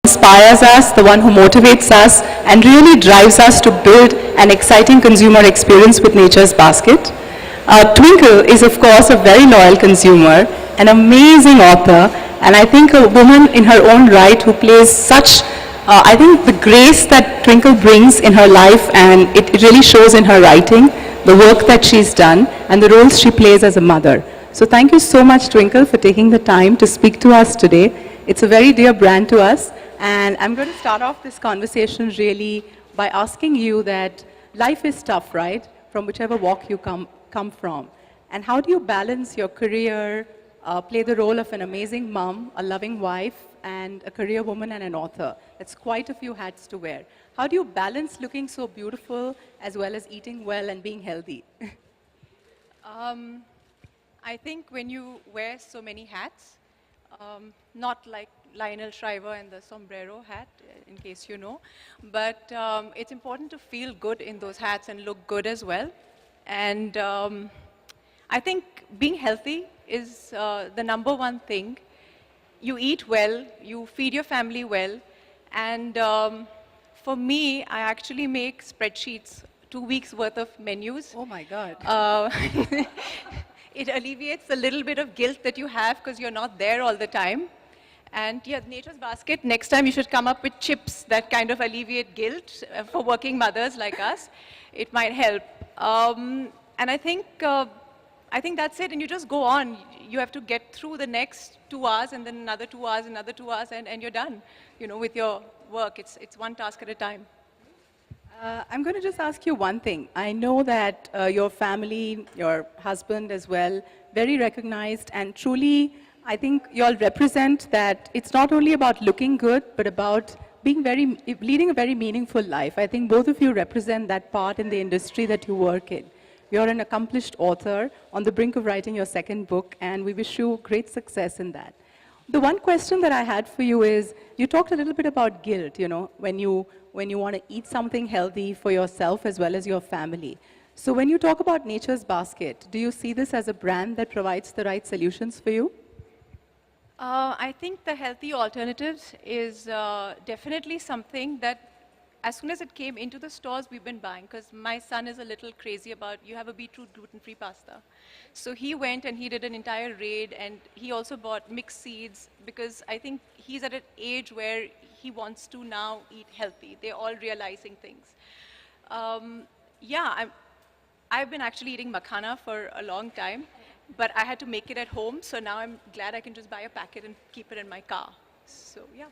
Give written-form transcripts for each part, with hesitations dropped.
inspires us, the one who motivates us, and really drives us to build an exciting consumer experience with Nature's Basket. Twinkle is, of course, a very loyal consumer, an amazing author, and I think a woman in her own right who plays such, I think the grace that Twinkle brings in her life, and it really shows in her writing, the work that she's done, and the roles she plays as a mother. So thank you so much, Twinkle, for taking the time to speak to us today. It's a very dear brand to us, and I'm going to start off this conversation really by asking you that life is tough, right? From whichever walk you come from. And how do you balance your career, play the role of an amazing mom, a loving wife, and a career woman and an author? That's quite a few hats to wear. How do you balance looking so beautiful as well as eating well and being healthy? I think when you wear so many hats, not like Lionel Shriver and the sombrero hat, in case you know, but it's important to feel good in those hats and look good as well. And I think being healthy is the number one thing. You eat well, you feed your family well, and for me, I actually make spreadsheets, 2 weeks worth of menus. Oh my God. It alleviates a little bit of guilt that you have because you're not there all the time. And yeah, Nature's Basket, next time you should come up with chips that kind of alleviate guilt for working mothers like us. It might help. And I think that's it, and you just go on. You have to get through the next 2 hours, and then another 2 hours, another 2 hours, and you're done, with your work. It's one task at a time. I'm going to just ask you one thing. I know that your family, your husband as well, very recognized, and truly, I think you all represent that it's not only about looking good, but about leading a very meaningful life. I think both of you represent that part in the industry that you work in. You're an accomplished author on the brink of writing your second book, and we wish you great success in that. The one question that I had for you is, you talked a little bit about guilt, when you want to eat something healthy for yourself as well as your family. So when you talk about Nature's Basket, do you see this as a brand that provides the right solutions for you? I think the healthy alternatives is definitely something that as soon as it came into the stores, we've been buying, because my son is a little crazy about, you have a beetroot gluten-free pasta. So he went and he did an entire raid, and he also bought mixed seeds, because I think he's at an age where he wants to now eat healthy. They're all realizing things. Yeah, I've been actually eating makhana for a long time, but I had to make it at home, so now I'm glad I can just buy a packet and keep it in my car. So yeah.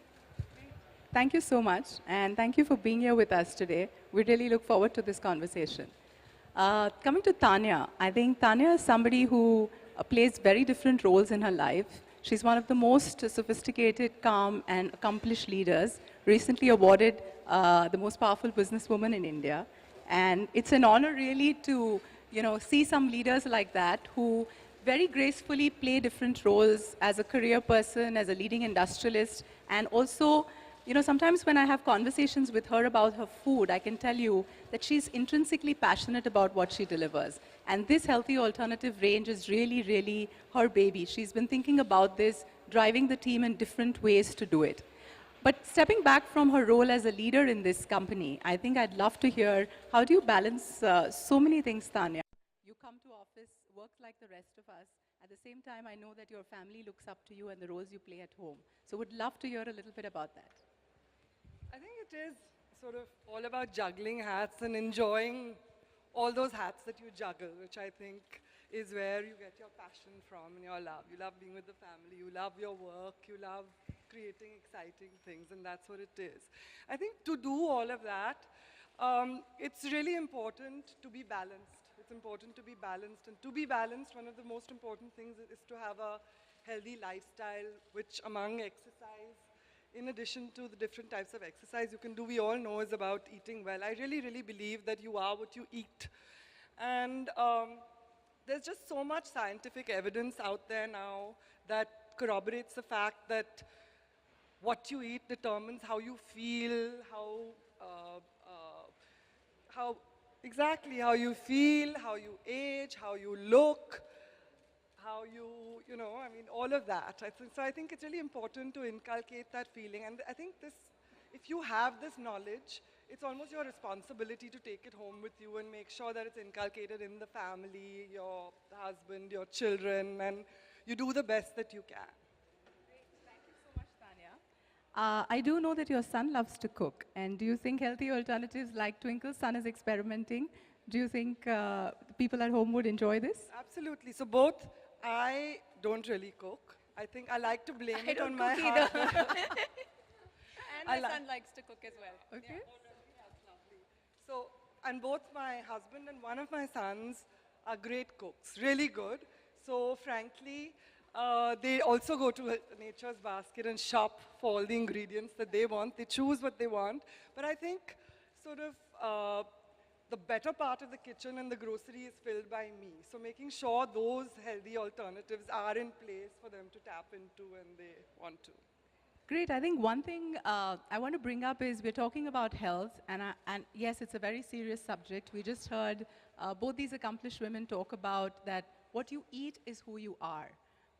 Thank you so much, and thank you for being here with us today. We really look forward to this conversation. Coming to Tanya, I think Tanya is somebody who plays very different roles in her life. She's one of the most sophisticated, calm, and accomplished leaders, recently awarded the most powerful businesswoman in India. And it's an honor really to see some leaders like that who very gracefully play different roles as a career person, as a leading industrialist, and also sometimes when I have conversations with her about her food, I can tell you that she's intrinsically passionate about what she delivers. And this healthy alternative range is really, really her baby. She's been thinking about this, driving the team in different ways to do it. But stepping back from her role as a leader in this company, I think I'd love to hear, how do you balance so many things, Tanya? You come to office, work like the rest of us. At the same time, I know that your family looks up to you and the roles you play at home. So would love to hear a little bit about that. I think it is sort of all about juggling hats and enjoying all those hats that you juggle, which I think is where you get your passion from and your love. You love being with the family, you love your work, you love creating exciting things, and that's what it is. I think to do all of that, it's really important to be balanced. It's important to be balanced, and to be balanced, one of the most important things is to have a healthy lifestyle, which among exercise, in addition to the different types of exercise you can do, we all know is about eating well. I really, really believe that you are what you eat. And there's just so much scientific evidence out there now that corroborates the fact that what you eat determines how you feel, how you feel, how you age, how you look, how you know, I mean, all of that. So I think it's really important to inculcate that feeling. And I think if you have this knowledge, it's almost your responsibility to take it home with you and make sure that it's inculcated in the family, your husband, your children, and you do the best that you can. Thank you so much, Tanya. I do know that your son loves to cook. And do you think healthy alternatives like Twinkle's son is experimenting? Do you think people at home would enjoy this? Absolutely. So both, I don't really cook. I think I like to blame I it on don't my cook either. husband. And I my like- son likes to cook as well. Okay. So, and both my husband and one of my sons are great cooks, really good. So, frankly, they also go to Nature's Basket and shop for all the ingredients that they want. They choose what they want. But I think sort of the better part of the kitchen and the grocery is filled by me. So, making sure those healthy alternatives are in place for them to tap into when they want to. Great. I think one thing I want to bring up is we're talking about health, and yes, it's a very serious subject. We just heard both these accomplished women talk about that what you eat is who you are.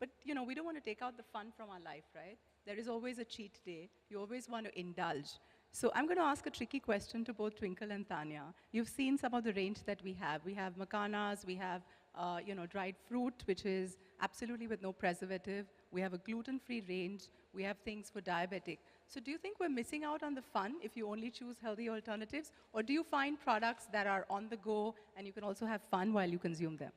But you know, we don't want to take out the fun from our life, right? There is always a cheat day. You always want to indulge. So I'm going to ask a tricky question to both Twinkle and Tanya. You've seen some of the range that we have. We have makanas, we have dried fruit, which is absolutely with no preservative. We have a gluten-free range. We have things for diabetic. So do you think we're missing out on the fun if you only choose healthy alternatives? Or do you find products that are on the go and you can also have fun while you consume them?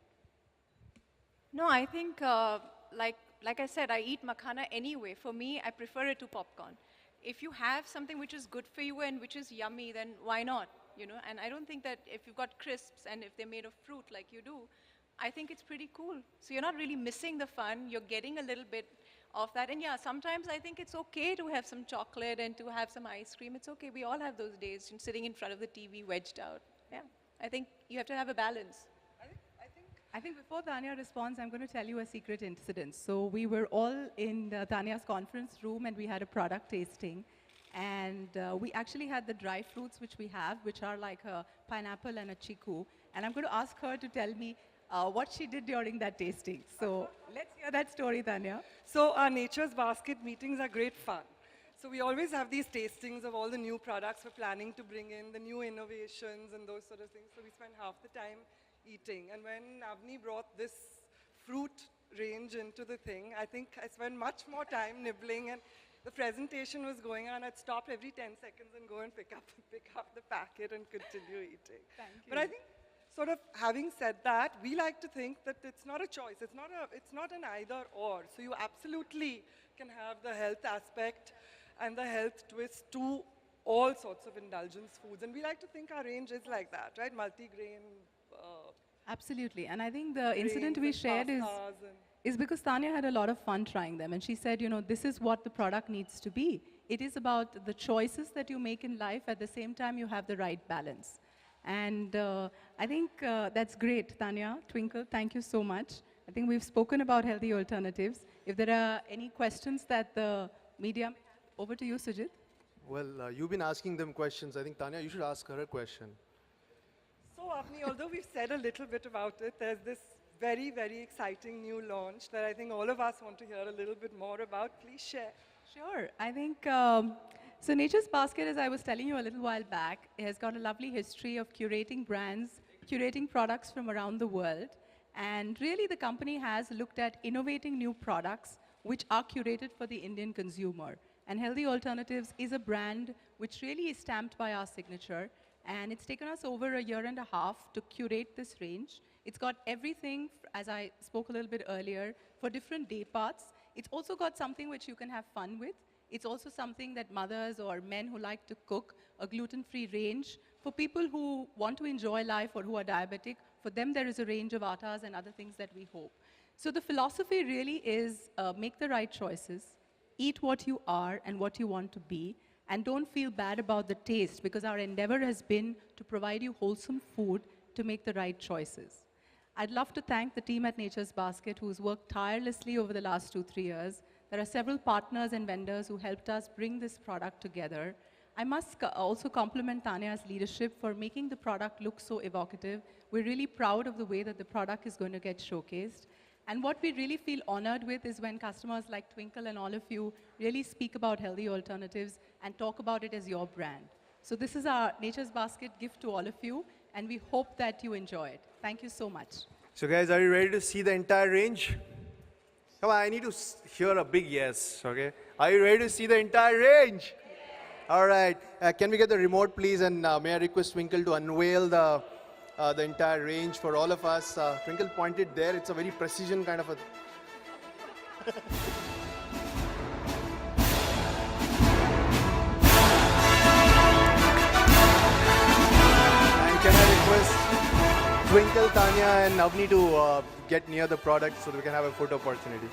No, I think, like I said, I eat makhana anyway. For me, I prefer it to popcorn. If you have something which is good for you and which is yummy, then why not? You know, and I don't think that if you've got crisps and if they're made of fruit like you do, I think it's pretty cool. So you're not really missing the fun. You're getting a little bit of that. And yeah, sometimes I think it's okay to have some chocolate and to have some ice cream. It's okay. We all have those days, sitting in front of the TV, wedged out. Yeah, I think you have to have a balance. I think before Tanya responds, I'm going to tell you a secret incident. So we were all in Tanya's conference room and we had a product tasting. And we actually had the dry fruits which we have, which are like a pineapple and a chiku. And I'm going to ask her to tell me what she did during that tasting. So let's hear that story, Tanya. So our Nature's Basket meetings are great fun. So we always have these tastings of all the new products we're planning to bring in, the new innovations and those sort of things. So we spend half the time eating. And when Avni brought this fruit range into the thing, I think I spent much more time nibbling, and the presentation was going on. I'd stop every 10 seconds and go and pick up the packet and continue eating. Thank you. But I think, sort of having said that, we like to think that it's not a choice. It's not an either or. So you absolutely can have the health aspect and the health twist to all sorts of indulgence foods. And we like to think our range is like that, right? Multigrain. Absolutely. And I think the incident we grains and shared pastas and is because Tanya had a lot of fun trying them. And she said, you know, this is what the product needs to be. It is about the choices that you make in life. At the same time, you have the right balance. And I think that's great, Tanya. Twinkle, thank you so much. I think we've spoken about healthy alternatives. If there are any questions that the media may have, over to you, Sujit. Well, you've been asking them questions. I think, Tanya, you should ask her a question. so, Avni, although we've said a little bit about it, there's this very, very exciting new launch that I think all of us want to hear a little bit more about. Please share. Sure. I think, so Nature's Basket, as I was telling you a little while back, has got a lovely history of curating brands, curating products from around the world. And really the company has looked at innovating new products which are curated for the Indian consumer. And Healthy Alternatives is a brand which really is stamped by our signature. And it's taken us over a year and a half to curate this range. It's got everything, as I spoke a little bit earlier, for different day parts. It's also got something which you can have fun with. It's also something that mothers or men who like to cook, a gluten-free range. For people who want to enjoy life or who are diabetic, for them there is a range of attas and other things that we hope. So the philosophy really is make the right choices, eat what you are and what you want to be, and don't feel bad about the taste, because our endeavor has been to provide you wholesome food to make the right choices. I'd love to thank the team at Nature's Basket who's worked tirelessly over the last 2-3 years. There are several partners and vendors who helped us bring this product together. I must also compliment Tanya's leadership for making the product look so evocative. We're really proud of the way that the product is going to get showcased. And what we really feel honored with is when customers like Twinkle and all of you really speak about healthy alternatives and talk about it as your brand. So this is our Nature's Basket gift to all of you, and we hope that you enjoy it. Thank you so much. So guys, are you ready to see the entire range? Come on, I need to hear a big yes, okay? Are you ready to see the entire range? All right. Can we get the remote, please? And may I request Twinkle to unveil the entire range for all of us? Twinkle pointed there. It's a very precision kind of a... And can I request Twinkle, Tanya, and Avni to get near the product so that we can have a photo opportunity?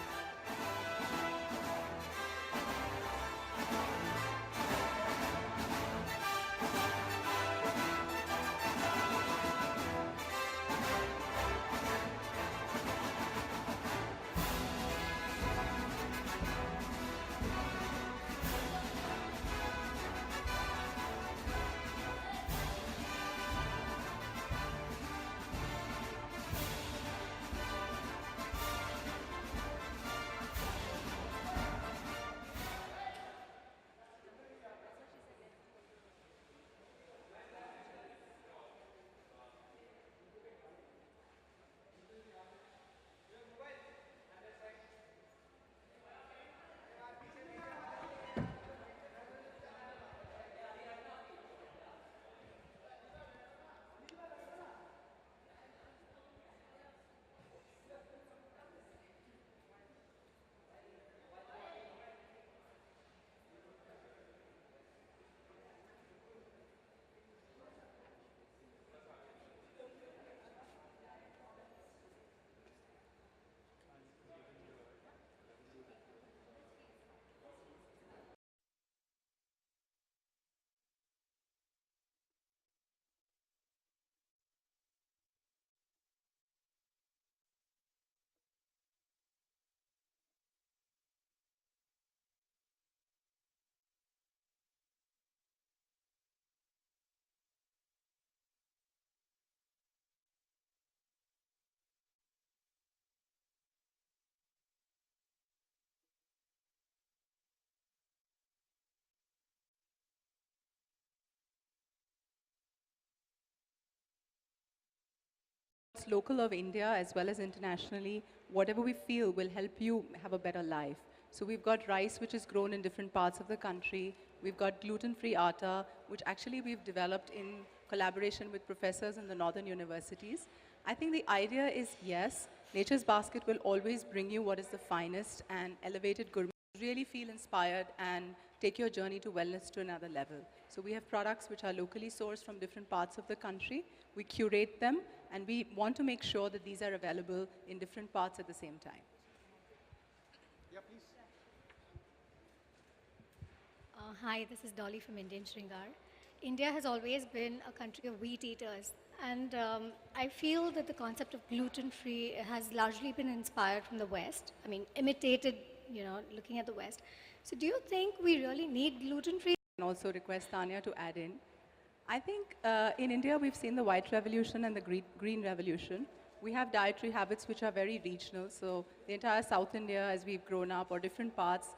It's local of India as well as internationally, whatever we feel will help you have a better life. So we've got rice which is grown in different parts of the country. We've got gluten-free atta, which actually we've developed in collaboration with professors in the northern universities. I think the idea is, yes, Nature's Basket will always bring you what is the finest and elevated gourmet. Really feel inspired and take your journey to wellness to another level. So we have products which are locally sourced from different parts of the country. We curate them, and we want to make sure that these are available in different parts at the same time. Yeah, please. Hi, this is Dolly from Indian Shringar. India has always been a country of wheat eaters, and I feel that the concept of gluten-free has largely been inspired from the West. I mean, imitated, looking at the West. So do you think we really need gluten-free? And also request Tanya to add in. I think in India we've seen the white revolution and the green revolution. We have dietary habits which are very regional. So the entire South India, as we've grown up, or different parts,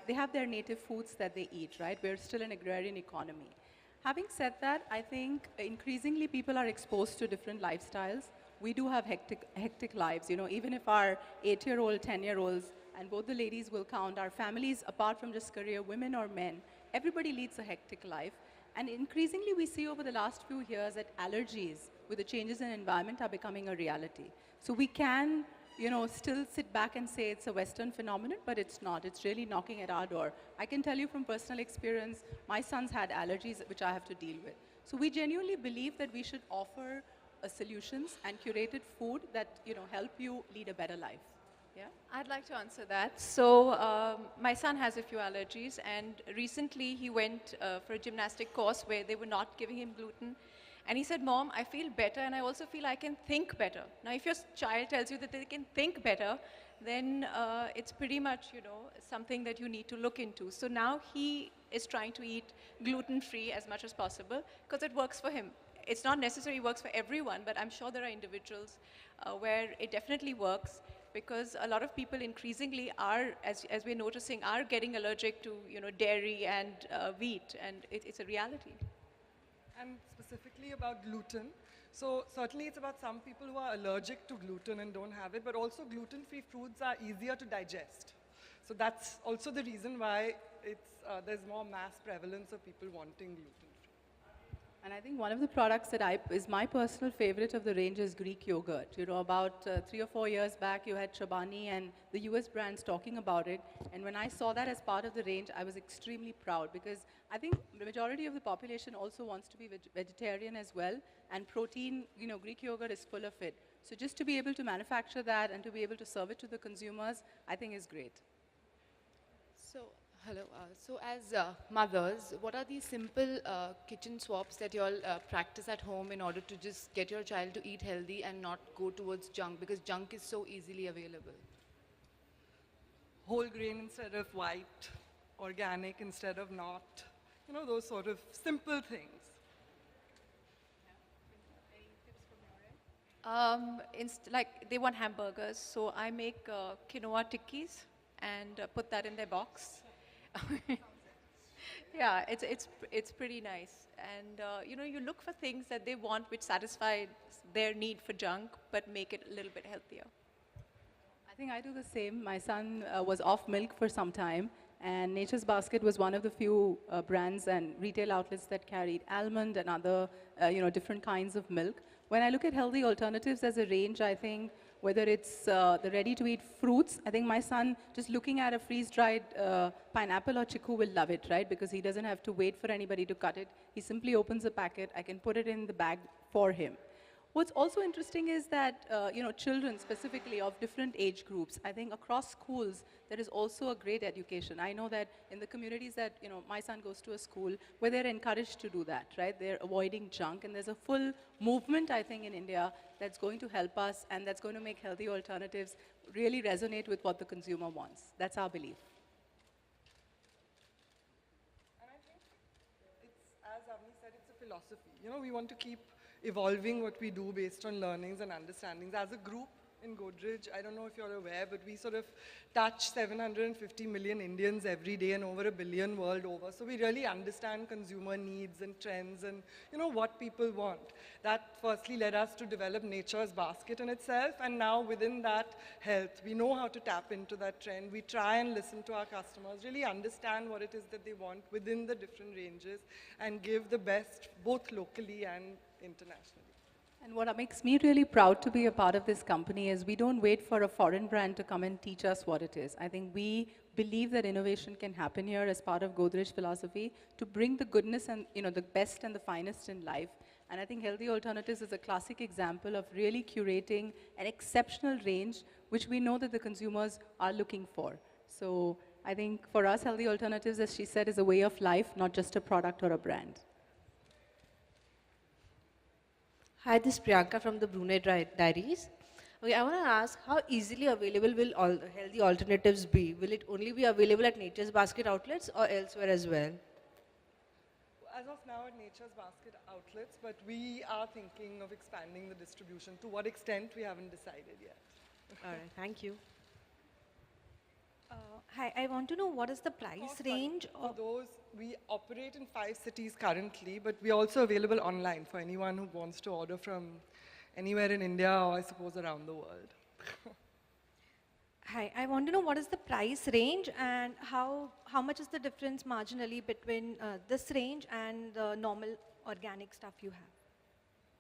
they have their native foods that they eat, right? We're still an agrarian economy. Having said that, I think increasingly people are exposed to different lifestyles. We do have hectic lives. Even if our 8-year-old, 10-year-olds, and both the ladies will count, our families, apart from just career, women or men, everybody leads a hectic life. And increasingly we see over the last few years that allergies with the changes in environment are becoming a reality. So we can, still sit back and say it's a Western phenomenon, but it's not. It's really knocking at our door. I can tell you from personal experience, my son's had allergies which I have to deal with. So we genuinely believe that we should offer solutions and curated food that, help you lead a better life. Yeah? I'd like to answer that. So my son has a few allergies, and recently he went for a gymnastic course where they were not giving him gluten. And he said, Mom, I feel better, and I also feel I can think better. Now, if your child tells you that they can think better, then it's pretty much, something that you need to look into. So now he is trying to eat gluten-free as much as possible because it works for him. It's not necessarily works for everyone, but I'm sure there are individuals where it definitely works. because a lot of people increasingly are, as we're noticing, are getting allergic to, dairy and wheat, and it's a reality. And specifically about gluten. So certainly it's about some people who are allergic to gluten and don't have it, but also gluten-free foods are easier to digest. So that's also the reason why there's more mass prevalence of people wanting gluten-free. And I think one of the products that is my personal favorite of the range is Greek yogurt. About 3 or 4 years back, you had Chobani and the US brands talking about it. And when I saw that as part of the range, I was extremely proud because I think the majority of the population also wants to be vegetarian as well. And protein, Greek yogurt is full of it. So just to be able to manufacture that and to be able to serve it to the consumers, I think is great. So, hello. So, as mothers, what are these simple kitchen swaps that you all practice at home in order to just get your child to eat healthy and not go towards junk? Because junk is so easily available. Whole grain instead of white, organic instead of not. Those sort of simple things. Like they want hamburgers, so I make quinoa tikkis and put that in their box. Yeah, it's pretty nice. And you look for things that they want which satisfy their need for junk, but make it a little bit healthier. I think I do the same. My son was off milk for some time, and Nature's Basket was one of the few brands and retail outlets that carried almond and other, different kinds of milk. When I look at healthy alternatives as a range, I think whether it's the ready-to-eat fruits, I think my son, just looking at a freeze-dried pineapple or chiku will love it, right? Because he doesn't have to wait for anybody to cut it. He simply opens the packet. I can put it in the bag for him. What's also interesting is that, children specifically of different age groups, I think across schools, there is also a great education. I know that in the communities that, my son goes to a school where they're encouraged to do that, right? They're avoiding junk, and there's a full movement, I think, in India that's going to help us and that's going to make healthy alternatives really resonate with what the consumer wants. That's our belief. And I think as Avni said, it's a philosophy. We want to keep evolving what we do based on learnings and understandings. As a group in Godrej, I don't know if you're aware, but we sort of touch 750 million Indians every day and over 1 billion world over. So we really understand consumer needs and trends and, what people want. That firstly led us to develop Nature's Basket in itself, and now within that health, we know how to tap into that trend. We try and listen to our customers, really understand what it is that they want within the different ranges and give the best both locally and internationally. And what makes me really proud to be a part of this company is we don't wait for a foreign brand to come and teach us what it is. I think we believe that innovation can happen here as part of Godrej philosophy to bring the goodness and the best and the finest in life. And I think Healthy Alternatives is a classic example of really curating an exceptional range which we know that the consumers are looking for. So I think for us, Healthy Alternatives, as she said, is a way of life, not just a product or a brand. Hi, this is Priyanka from the Brunei Diaries. Okay, I want to ask, how easily available will all healthy alternatives be? Will it only be available at Nature's Basket outlets or elsewhere as well? As of now at Nature's Basket outlets, but we are thinking of expanding the distribution. To what extent, we haven't decided yet. All right, thank you. Hi, I want to know what is the price range of those. We operate in 5 cities currently, but we're also available online for anyone who wants to order from anywhere in India or I suppose around the world. Hi, I want to know what is the price range and how much is the difference marginally between this range and the normal organic stuff you have?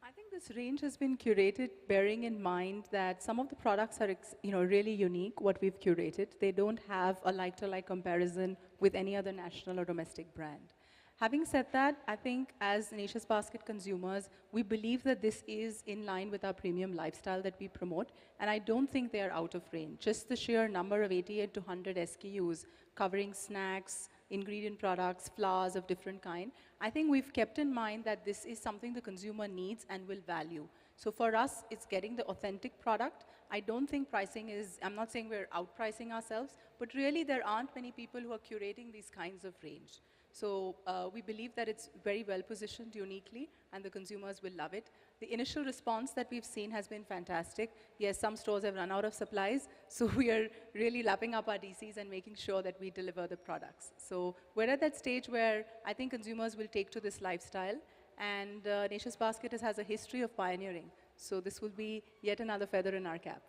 I think this range has been curated bearing in mind that some of the products are really unique, what we've curated. They don't have a like-to-like comparison with any other national or domestic brand. Having said that, I think as Nature's Basket consumers, we believe that this is in line with our premium lifestyle that we promote, and I don't think they are out of range. Just the sheer number of 88 to 100 SKUs covering snacks, ingredient products, flours of different kind, I think we've kept in mind that this is something the consumer needs and will value. So for us, it's getting the authentic product. I don't think pricing is, I'm not saying we're outpricing ourselves, but really there aren't many people who are curating these kinds of range. So we believe that it's very well positioned uniquely and the consumers will love it. The initial response that we've seen has been fantastic. Yes, some stores have run out of supplies, so we are really lapping up our DCs and making sure that we deliver the products. So we're at that stage where I think consumers will take to this lifestyle, and Nature's Basket has a history of pioneering. So this will be yet another feather in our cap.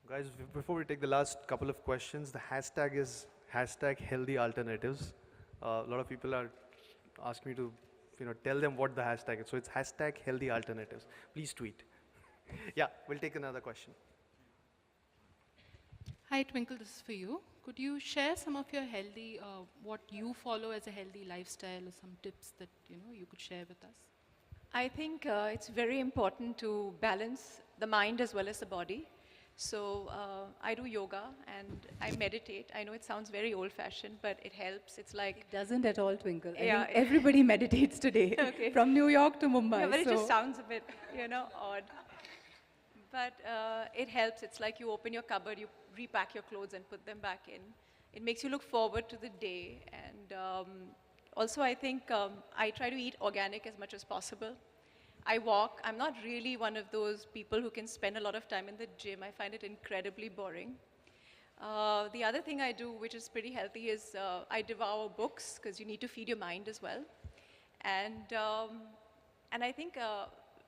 Guys, before we take the last couple of questions, the hashtag is hashtag healthy alternatives. A lot of people are asking me to tell them what the hashtag is. So it's hashtag healthy alternatives. Please tweet. Yeah, we'll take another question. Hi, Twinkle, this is for you. Could you share some of your healthy, what you follow as a healthy lifestyle, or some tips that you could share with us? I think it's very important to balance the mind as well as the body. So I do yoga and I meditate. I know it sounds very old-fashioned, but it helps. It's like... It doesn't at all, Twinkle. I Yeah. think everybody meditates today, Okay. from New York to Mumbai. Yeah, but it so just sounds a bit, odd. But it helps. It's like you open your cupboard, you repack your clothes and put them back in. It makes you look forward to the day. And also, I think I try to eat organic as much as possible. I walk. I'm not really one of those people who can spend a lot of time in the gym. I find it incredibly boring. The other thing I do, which is pretty healthy, is I devour books, because you need to feed your mind as well. And I think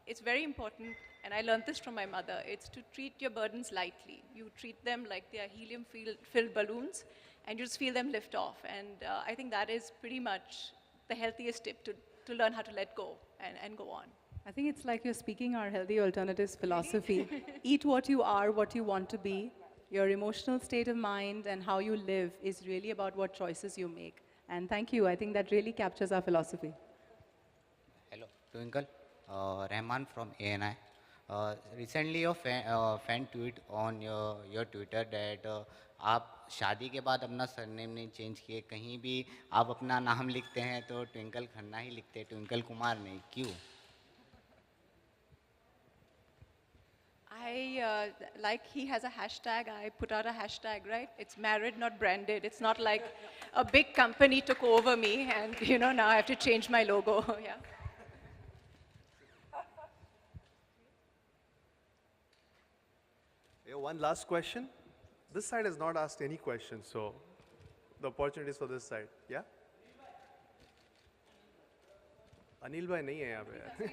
it's very important, and I learned this from my mother, it's to treat your burdens lightly. You treat them like they are helium-filled balloons, and you just feel them lift off. And I think that is pretty much the healthiest tip to learn how to let go and go on. I think it's like you're speaking our healthy alternatives philosophy. Eat what you are, what you want to be. Your emotional state of mind and how you live is really about what choices you make. And thank you. I think that really captures our philosophy. Hello, Twinkle. Rahman from ANI. Recently, your fan tweet on your Twitter that आप शादी के बाद अपना surname नहीं change किए, कहीं भी आप अपना नाम लिखते हैं तो ट्विंकल खन्ना ही लिखते हैं, ट्विंकल कुमार नहीं, क्यों? Like he has a hashtag, I put out a hashtag, right? It's married, not branded. It's not like a big company took over me and, now I have to change my logo. Yeah. Yeah, one last question. This side has not asked any questions, so the opportunity is for this side. Yeah? Anil bhai nahi hai yahan pe.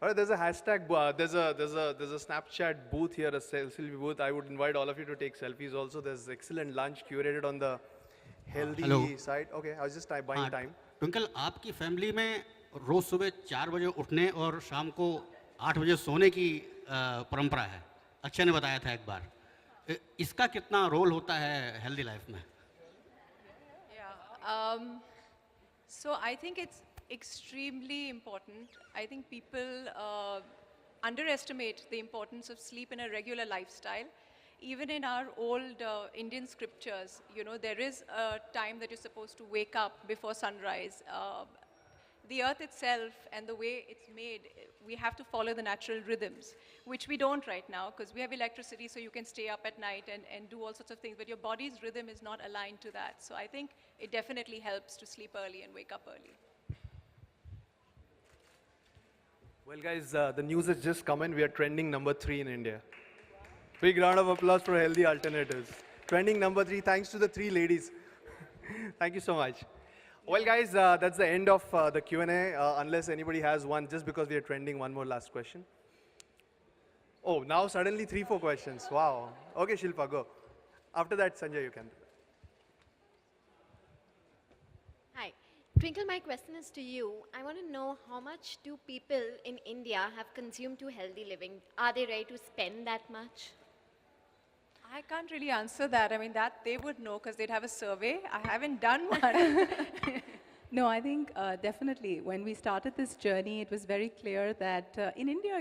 All right, there's a hashtag, there's a Snapchat booth here, a selfie booth. I would invite all of you to take selfies also. There's excellent lunch curated on the healthy side. Okay, I was just buying time. Twinkle, आपकी family में रोज सुबह 4 बजे उठने और शाम को 8 बजे सोने की परंपरा है। अक्षय ने बताया था एक बार। इसका कितना रोल होता है हेल्दी लाइफ में? Yeah. So I think it's extremely important. I think people underestimate the importance of sleep in a regular lifestyle. Even in our old Indian scriptures, there is a time that you're supposed to wake up before sunrise. The earth itself and the way it's made, we have to follow the natural rhythms, which we don't right now because we have electricity, so you can stay up at night and do all sorts of things, but your body's rhythm is not aligned to that. So I think it definitely helps to sleep early and wake up early. Well, guys, the news has just come in. We are trending number 3 in India. Big round of applause for healthy alternatives. Trending number 3, thanks to the 3 ladies. Thank you so much. Well, guys, that's the end of the Q&A. Unless anybody has one, just because we are trending, one more last question. Oh, now suddenly 3-4 questions. Wow. Okay, Shilpa, go. After that, Sanjay, you can. Hi. Twinkle, my question is to you. I want to know how much do people in India have consumed to healthy living? Are they ready to spend that much? I can't really answer that. I mean, that they would know because they'd have a survey. I haven't done one. No, I think definitely when we started this journey, it was very clear that in India,